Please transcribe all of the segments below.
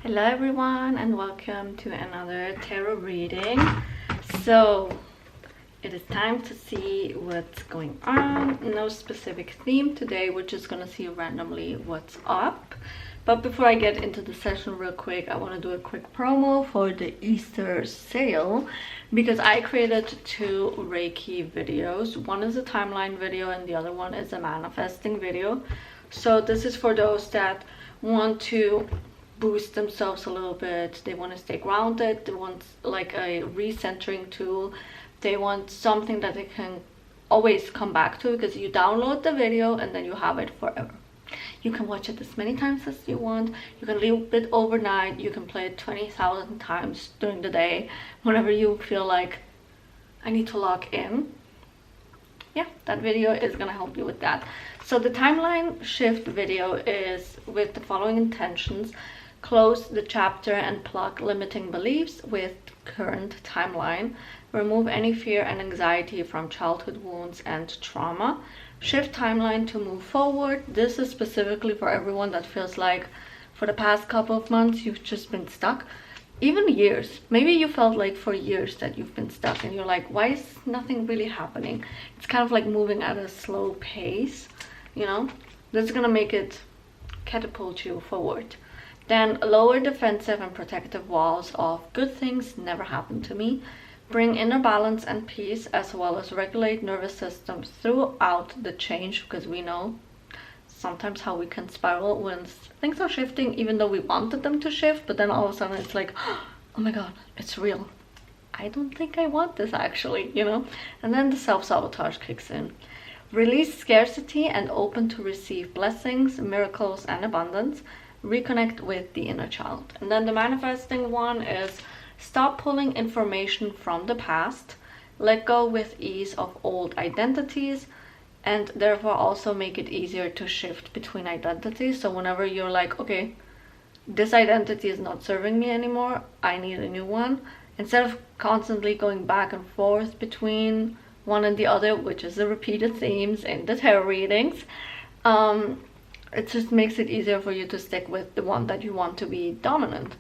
Hello everyone and welcome to another tarot reading. So it is time to see what's going on. No specific theme today, we're just gonna see randomly what's up. But before I get into the session real quick, I want to do a quick promo for the Easter sale because I created two Reiki videos. One is a timeline video and the other one is a manifesting video. So this is for those that want to boost themselves a little bit, they want to stay grounded, they want like a recentering tool, they want something that they can always come back to because you download the video and then you have it forever. You can watch it as many times as you want, you can leave it overnight, you can play it 20,000 times during the day, whenever you feel like I need to lock in. Yeah, that video is gonna help you with that. So the timeline shift video is with the following intentions: close the chapter and plug limiting beliefs with current timeline, remove any fear and anxiety from childhood wounds and trauma, shift timeline to move forward. This is specifically for everyone that feels like for the past couple of months you've just been stuck, even years. Maybe you felt like for years that you've been stuck and you're like, why is nothing really happening? It's kind of like moving at a slow pace, you know. This is gonna make it catapult you forward. Then lower defensive and protective walls of good things never happened to me, bring inner balance and peace, as well as regulate nervous systems throughout the change, because we know sometimes how we can spiral when things are shifting even though we wanted them to shift, but then all of a sudden it's like, oh my god, it's real, I don't think I want this actually, you know. And then the self-sabotage kicks in. Release scarcity and open to receive blessings, miracles and abundance. Reconnect with the inner child. And then the manifesting one is stop pulling information from the past, let go with ease of old identities, and therefore also make it easier to shift between identities. So whenever you're like, okay, this identity is not serving me anymore, I need a new one, instead of constantly going back and forth between one and the other, which is the repeated themes in the tarot readings, it just makes it easier for you to stick with the one that you want to be dominant.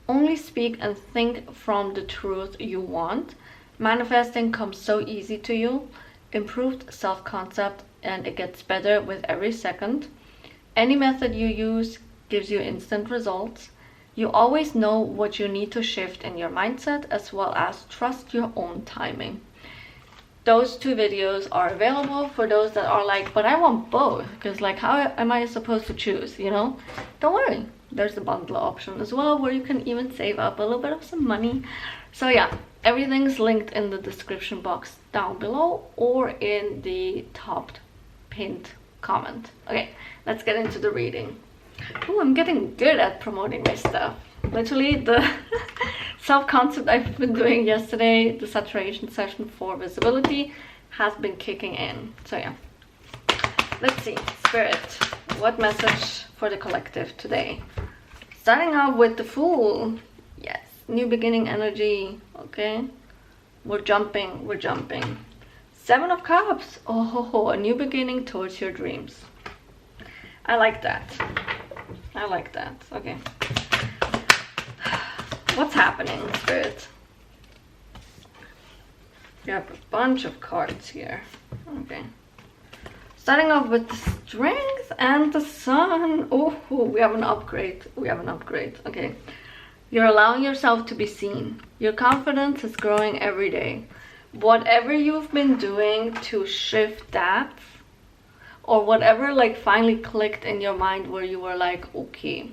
Only speak and think from the truth you want. Manifesting comes so easy to you. Improved self-concept, and it gets better with every second. Any method you use gives you instant results. You always know what you need to shift in your mindset, as well as trust your own timing. Those two videos are available for those that are like, but I want both, because like, how am I supposed to choose, you know? Don't worry, there's the bundle option as well, where you can even save up a little bit of some money. So yeah, everything's linked in the description box down below or in the top pinned comment. Okay, let's get into the reading. Oh, I'm getting good at promoting my stuff. Literally, the self-concept I've been doing yesterday, the saturation session for visibility, has been kicking in. So yeah, let's see. Spirit, what message for the collective today? Starting off with the Fool. Yes, new beginning energy. Okay, we're jumping. Seven of Cups. Oh, a new beginning towards your dreams. I like that. Okay, what's happening, Spirit? We have a bunch of cards here. Okay, starting off with the Strength and the Sun. Oh, we have an upgrade. Okay, you're allowing yourself to be seen. Your confidence is growing every day. Whatever you've been doing to shift that, or whatever like finally clicked in your mind where you were like, okay,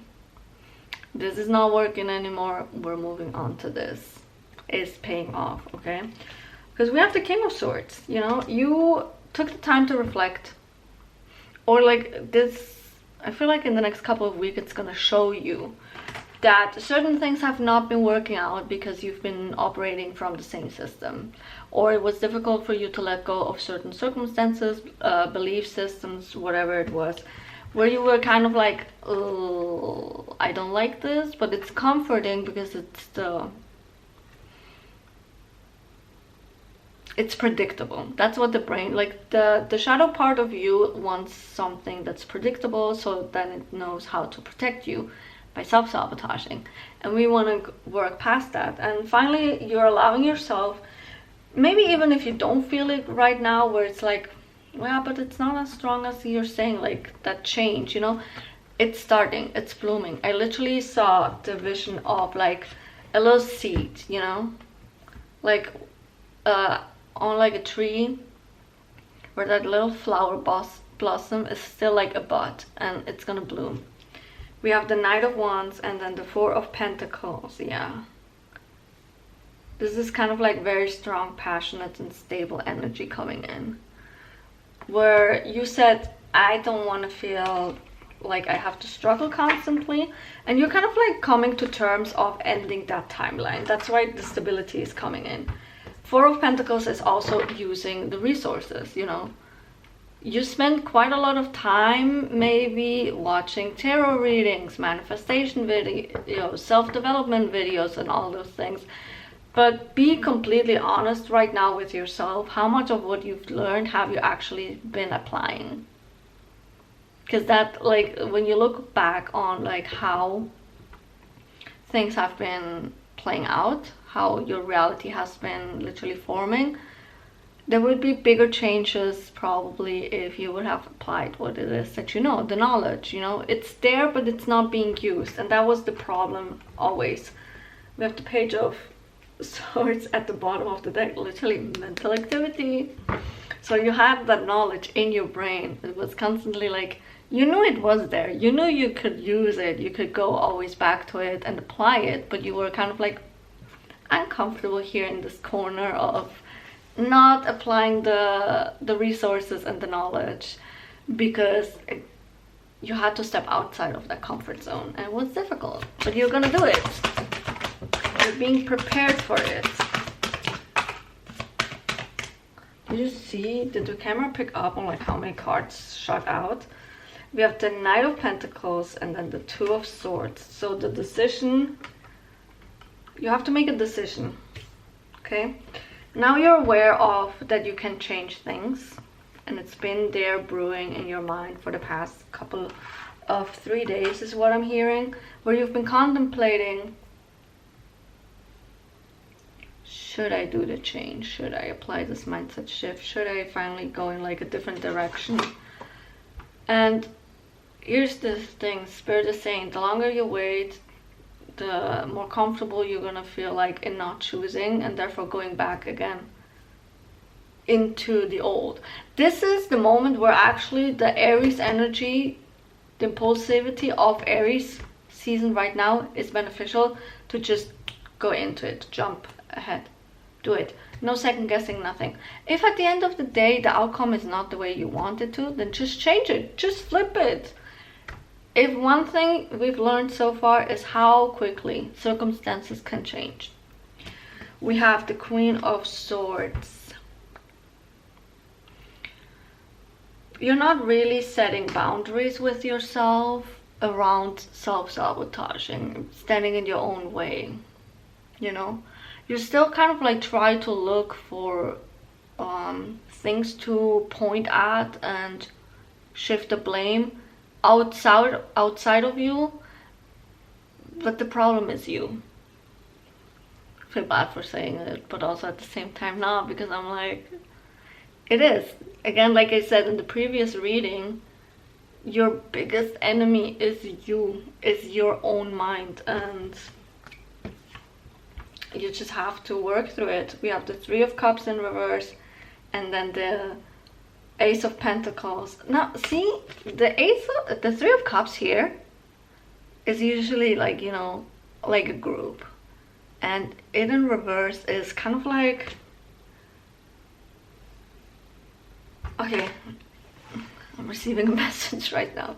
this is not working anymore, we're moving on to this, is paying off. Okay, because we have the King of Swords, you know. You took the time to reflect, or like this, I feel like in the next couple of weeks it's gonna show you that certain things have not been working out because you've been operating from the same system, or it was difficult for you to let go of certain circumstances, belief systems, whatever it was, where you were kind of like, oh, I don't like this, but it's comforting because it's predictable. That's what the brain, like the shadow part of you wants something that's predictable, so then it knows how to protect you. by self-sabotaging, and we want to work past that. And finally, you're allowing yourself, maybe even if you don't feel it right now, where it's like, well, but it's not as strong as you're saying, like that change, you know, it's starting, it's blooming. I literally saw the vision of like a little seed, you know, like on like a tree, where that little flower blossom is still like a bud, and it's gonna bloom. We have the Knight of Wands and then the Four of Pentacles. Yeah, this is kind of like very strong, passionate and stable energy coming in, where you said, I don't want to feel like I have to struggle constantly, and you're kind of like coming to terms of ending that timeline. That's why the stability is coming in. Four of Pentacles is also using the resources, you know. You spend quite a lot of time maybe watching tarot readings, manifestation videos, self-development videos and all those things. But be completely honest right now with yourself. How much of what you've learned have you actually been applying? Because that, like, when you look back on like how things have been playing out, how your reality has been literally forming, there would be bigger changes probably if you would have applied what it is that you know, the knowledge, you know. It's there, but it's not being used, and that was the problem always. We have the Page of Swords at the bottom of the deck, literally mental activity. So you had that knowledge in your brain. It was constantly like, you knew it was there, you knew you could use it, you could go always back to it and apply it, but you were kind of like uncomfortable here in this corner of not applying the resources and the knowledge, because you had to step outside of that comfort zone, and it was difficult, but you're gonna do it. You're being prepared for it. Did you see, did the camera pick up on like how many cards shot out? We have the Knight of Pentacles and then the Two of Swords. So the decision, you have to make a decision, okay? Now you're aware of that you can change things, and it's been there brewing in your mind for the past couple of 3 days is what I'm hearing, where you've been contemplating, should I do the change? Should I apply this mindset shift? Should I finally go in like a different direction? And here's the thing, Spirit is saying, the longer you wait, the more comfortable you're gonna feel like in not choosing, and therefore going back again into the old. This is the moment where actually the Aries energy, the impulsivity of Aries season right now is beneficial to just go into it, jump ahead, do it. No second guessing, nothing. If at the end of the day the outcome is not the way you want it to, then just change it, just flip it. If one thing we've learned so far is how quickly circumstances can change. We have the Queen of Swords. You're not really setting boundaries with yourself around self-sabotaging, standing in your own way, you know. You still kind of like try to look for things to point at and shift the blame outside of you, but the problem is you. I feel bad for saying it, but also at the same time not, because I'm like, it is. Again, like I said in the previous reading, your biggest enemy is you, is your own mind, and you just have to work through it. We have the Three of Cups in reverse, and then the Ace of Pentacles. Now, see, the Three of Cups here is usually like, you know, like a group, and it in reverse is kind of like, okay, I'm receiving a message right now.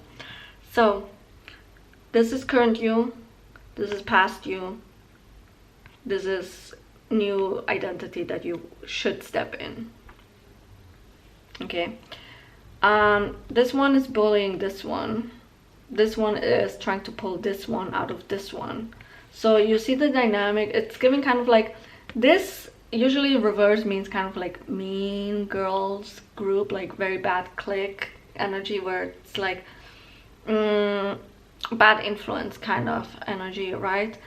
So this is current you, this is past you, this is new identity that you should step in. Okay, this one is bullying this one. This one is trying to pull this one out of this one. So you see the dynamic. It's giving kind of like this. Usually reverse means kind of like mean girls group, like very bad clique energy, where it's like bad influence kind of energy, right?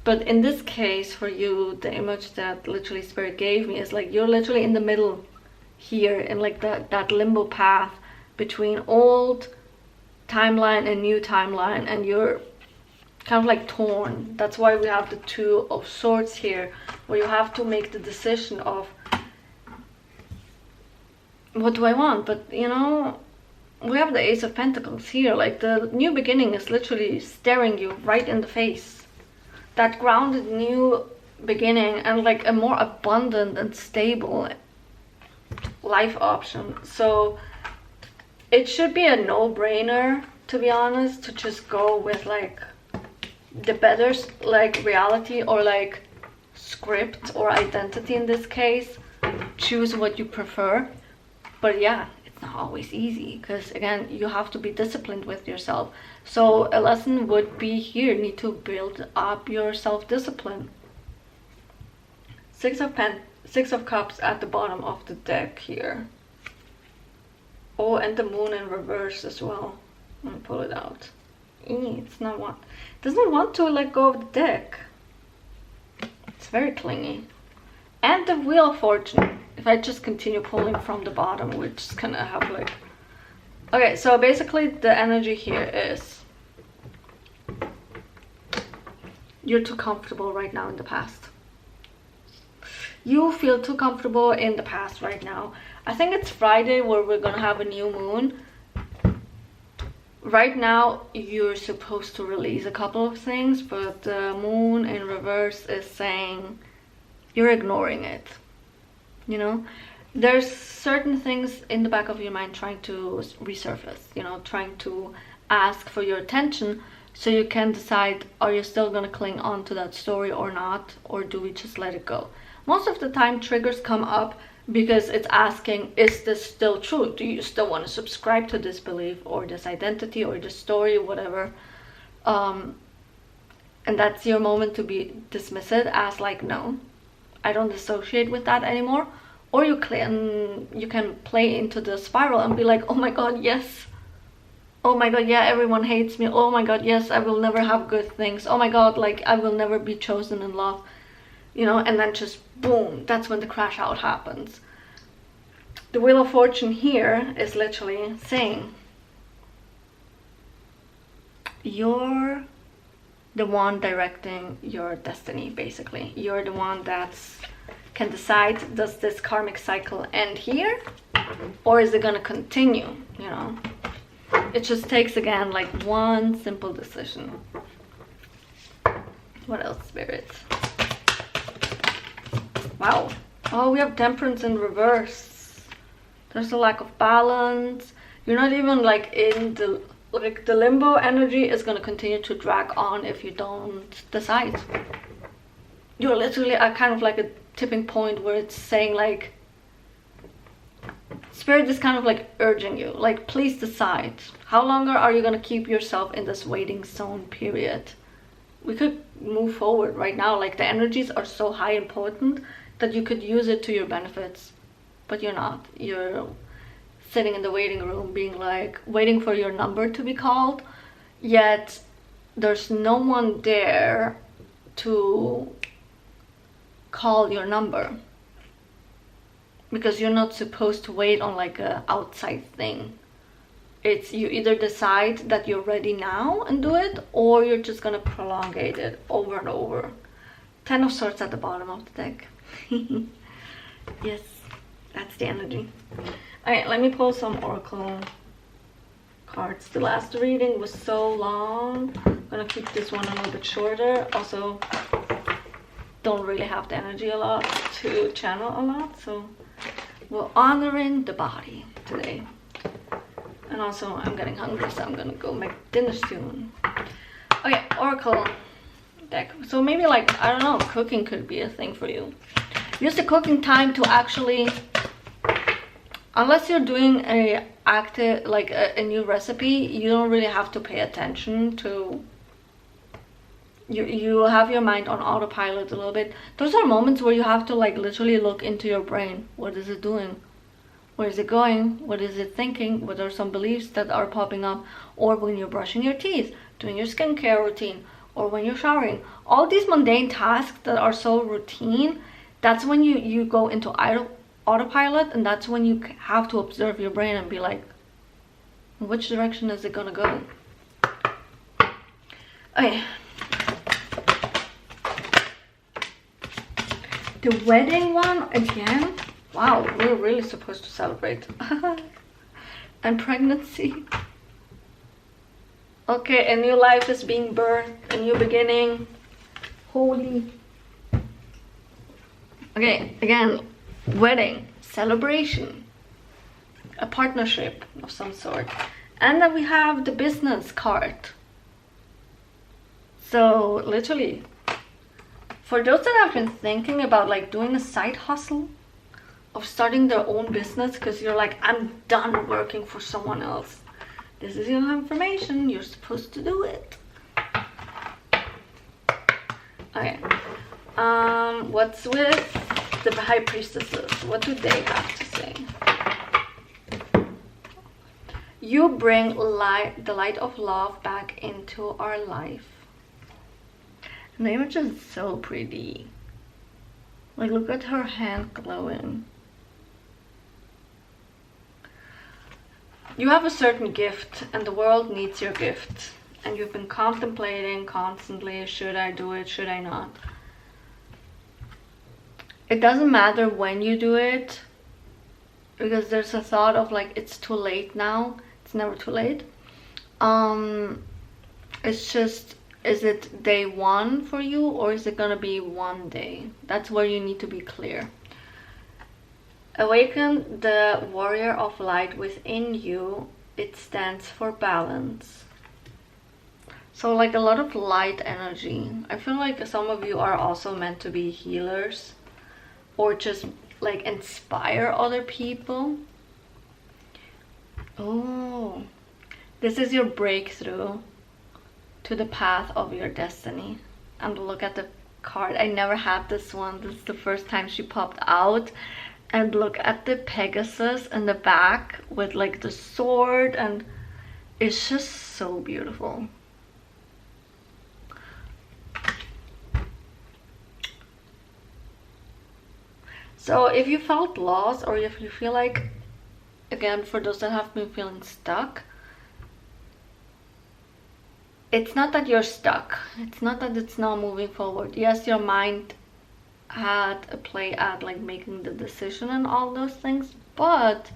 But in this case, for you, the image that literally Spirit gave me is like you're literally in the middle here, in like that limbo path between old timeline and new timeline, and you're kind of like torn. That's why we have the Two of Swords here, where you have to make the decision of what do I want. But you know, we have the Ace of Pentacles here. Like the new beginning is literally staring you right in the face. That grounded new beginning and like a more abundant and stable life option. So it should be a no-brainer, to be honest, to just go with like the better like reality or like script or identity in this case. Choose what you prefer. But yeah, it's not always easy, because again, you have to be disciplined with yourself. So a lesson would be here, need to build up your self-discipline. Six of Cups at the bottom of the deck here. Oh, and the Moon in reverse as well. Let me pull it out. It's not want, doesn't want to let go of the deck. It's very clingy. And the Wheel of Fortune. If I just continue pulling from the bottom, we're just gonna have like... Okay, so basically the energy here is you're too comfortable right now in the past. You feel too comfortable in the past right now. I think it's Friday where we're gonna have a new moon. Right now you're supposed to release a couple of things, but the Moon in reverse is saying you're ignoring it. You know, there's certain things in the back of your mind trying to resurface, you know, trying to ask for your attention, so you can decide, are you still going to cling on to that story or not, or do we just let it go? Most of the time triggers come up because it's asking, is this still true? Do you still want to subscribe to this belief or this identity or this story, whatever? And that's your moment to be dismiss it as like, no, I don't associate with that anymore. Or you can play into the spiral and be like, oh my god, yes. Oh my god, yeah, everyone hates me. Oh my god, yes, I will never have good things. Oh my god, like I will never be chosen in love. You know, and then just boom, that's when the crash out happens. The Wheel of Fortune here is literally saying you're the one directing your destiny, basically. You're the one that's can decide, does this karmic cycle end here or is it gonna continue? You know, it just takes again like one simple decision. What else, spirits? Wow. Oh, we have Temperance in reverse. There's a lack of balance. You're not even like in the like the limbo energy is gonna continue to drag on if you don't decide. You're literally at kind of like a tipping point where it's saying like Spirit is kind of like urging you, like, please decide. How longer are you going to keep yourself in this waiting zone period? We could move forward right now. Like the energies are so high and potent that you could use it to your benefits, but you're not. You're sitting in the waiting room being like waiting for your number to be called, yet there's no one there to call your number, because you're not supposed to wait on like a outside thing. It's you either decide that you're ready now and do it, or you're just gonna prolongate it over and over. 10 of Swords at the bottom of the deck. Yes, that's the energy. Alright, let me pull some oracle cards. The last reading was so long. I'm gonna keep this one a little bit shorter. Also, don't really have the energy a lot to channel a lot, so we're honoring the body today. And also I'm getting hungry, so I'm gonna go make dinner soon. Okay, oracle deck. So maybe like, I don't know, cooking could be a thing for you. Use the cooking time to actually, unless you're doing a active like a new recipe, you don't really have to pay attention to. You have your mind on autopilot a little bit. Those are moments where you have to like literally look into your brain. What is it doing? Where is it going? What is it thinking? What are some beliefs that are popping up? Or when you're brushing your teeth, doing your skincare routine, or when you're showering. All these mundane tasks that are so routine, that's when you go into autopilot, and that's when you have to observe your brain and be like, which direction is it gonna go? Okay. The wedding one again. Wow, we're really supposed to celebrate. And pregnancy. Okay, a new life is being birthed, a new beginning. Holy. Okay, again, wedding, celebration, a partnership of some sort. And then we have the business card. So literally, for those that have been thinking about like doing a side hustle of starting their own business, because you're like, I'm done working for someone else, this is your information. You're supposed to do it. Okay. What's with the high priestesses? What do they have to say? You bring the light of love back into our life. And the image is so pretty. Like, look at her hand glowing. You have a certain gift, and the world needs your gift. And you've been contemplating constantly, should I do it, should I not? It doesn't matter when you do it, because there's a thought of like, it's too late now. It's never too late. It's just, is it day one for you, or is it gonna be one day? That's where you need to be clear. Awaken the warrior of light within you. It stands for balance. So like a lot of light energy. I feel like some of you are also meant to be healers, or just like inspire other people. Oh, this is your breakthrough to the path of your destiny. And look at the card. I never had this one. This is the first time she popped out. And look at the Pegasus in the back with like the sword, and it's just so beautiful. So if you felt lost, or if you feel like, again, for those that have been feeling stuck, it's not that you're stuck. It's not that it's not moving forward. Yes, your mind had a play at like making the decision and all those things, but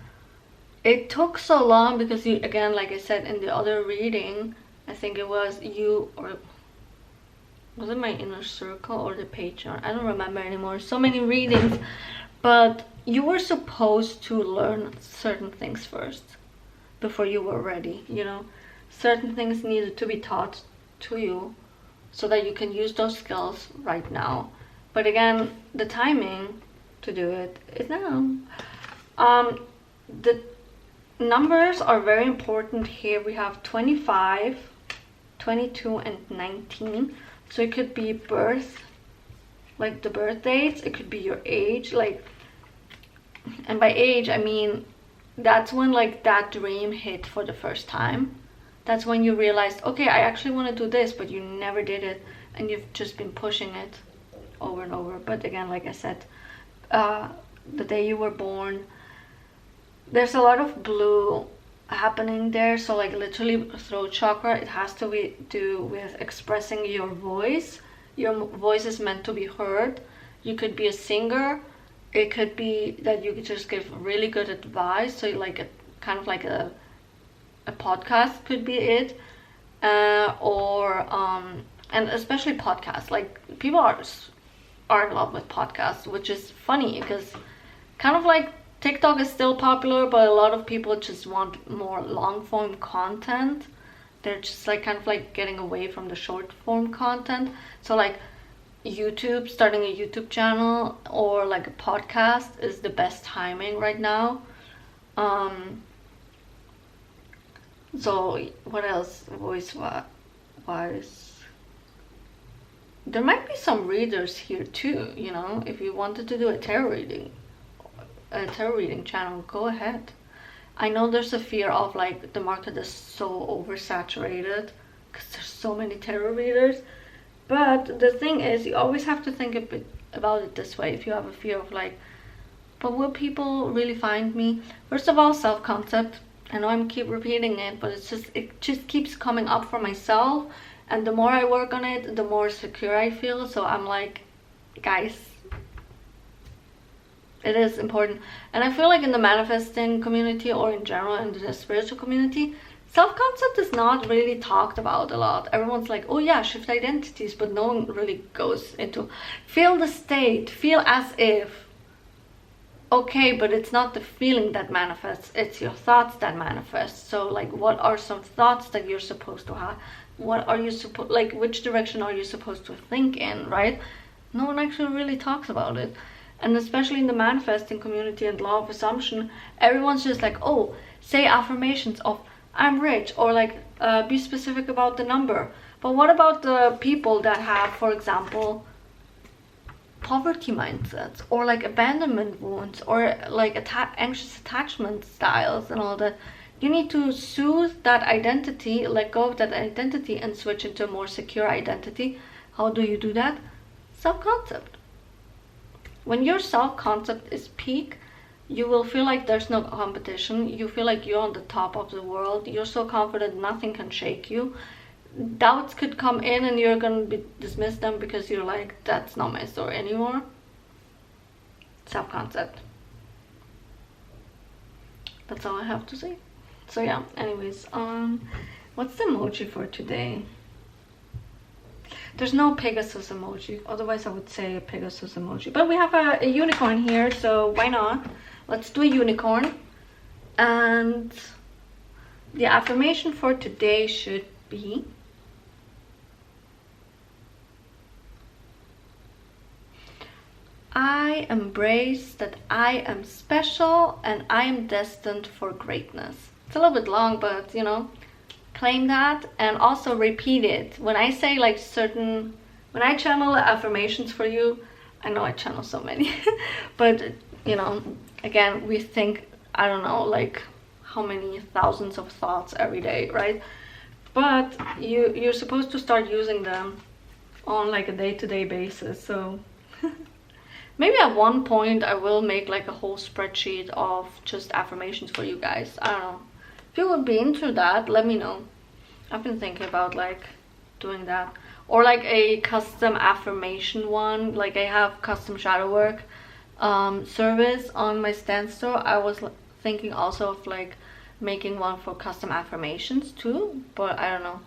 it took so long because you, again, like I said in the other reading, I think it was you, or was it my inner circle or the Patreon? I don't remember anymore. So many readings, but you were supposed to learn certain things first before you were ready, you know. Certain things needed to be taught to you so that you can use those skills right now. But again, the timing to do it is now. The numbers are very important here. We have 25, 22, and 19. So it could be birth, like the birth dates. It could be your age, like, and by age I mean that's when like that dream hit for the first time. That's when you realized, okay, I actually want to do this, but you never did it, and you've just been pushing it over and over. But again, like I said, the day you were born, there's a lot of blue happening there. So like literally throat chakra, it has to do with expressing your voice. Your voice is meant to be heard. You could be a singer. It could be that you could just give really good advice. So like a kind of like a podcast could be it, or and especially podcasts. Like people are in love with podcasts, which is funny because kind of like TikTok is still popular, but a lot of people just want more long form content. They're just like kind of like getting away from the short form content. So like YouTube, starting a YouTube channel or like a podcast is the best timing right now. So what else? Voice wise, there might be some readers here too, you know. If you wanted to do a tarot reading channel, go ahead. I know there's a fear of like the market is so oversaturated because there's so many tarot readers. But the thing is, you always have to think a bit about it this way. If you have a fear of like, but will people really find me? First of all, self-concept. I know I'm keep repeating it, but it just keeps coming up for myself, and the more I work on it, the more secure I feel. So I'm like, guys, it is important. And I feel like in the manifesting community, or in general in the spiritual community, self-concept is not really talked about a lot. Everyone's like, oh yeah, shift identities, but no one really goes into feel the state, feel as if. Okay, but it's not the feeling that manifests, it's your thoughts that manifest. So like, what are some thoughts that you're supposed to have? What are you supposed, like, which direction are you supposed to think in, right? No one actually really talks about it. And especially in the manifesting community and law of assumption, everyone's just like, oh, say affirmations of I'm rich, or like be specific about the number. But what about the people that have, for example, poverty mindsets, or like abandonment wounds, or like anxious attachment styles and all that? You need to soothe that identity, let go of that identity, and switch into a more secure identity. How do you do that? Self-concept. When your self-concept is peak, you will feel like there's no competition. You feel like you're on the top of the world. You're so confident nothing can shake you. Doubts could come in and you're gonna dismiss them because you're like, that's not my story anymore. Self-concept. That's all I have to say. So yeah, anyways, what's the emoji for today? There's no Pegasus emoji, otherwise I would say a Pegasus emoji. But we have a unicorn here, so why not? Let's do a unicorn. And the affirmation for today should be, I embrace that I am special and I am destined for greatness. It's a little bit long, but you know, claim that and also repeat it. When I say like when I channel affirmations for you, I know I channel so many, but you know, again, we think, I don't know, like how many thousands of thoughts every day, right? But you're supposed to start using them on like a day-to-day basis. So maybe at one point I will make like a whole spreadsheet of just affirmations for you guys. I don't know. If you would be into that, let me know. I've been thinking about like doing that. Or like a custom affirmation one. Like I have custom shadow work service on my Stan store. I was thinking also of like making one for custom affirmations too. But I don't know.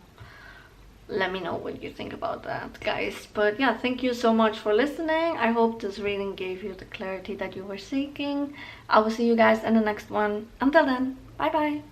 Let me know what you think about that, guys. But yeah, thank you so much for listening. I hope this reading gave you the clarity that you were seeking. I will see you guys in the next one. Until then, bye bye.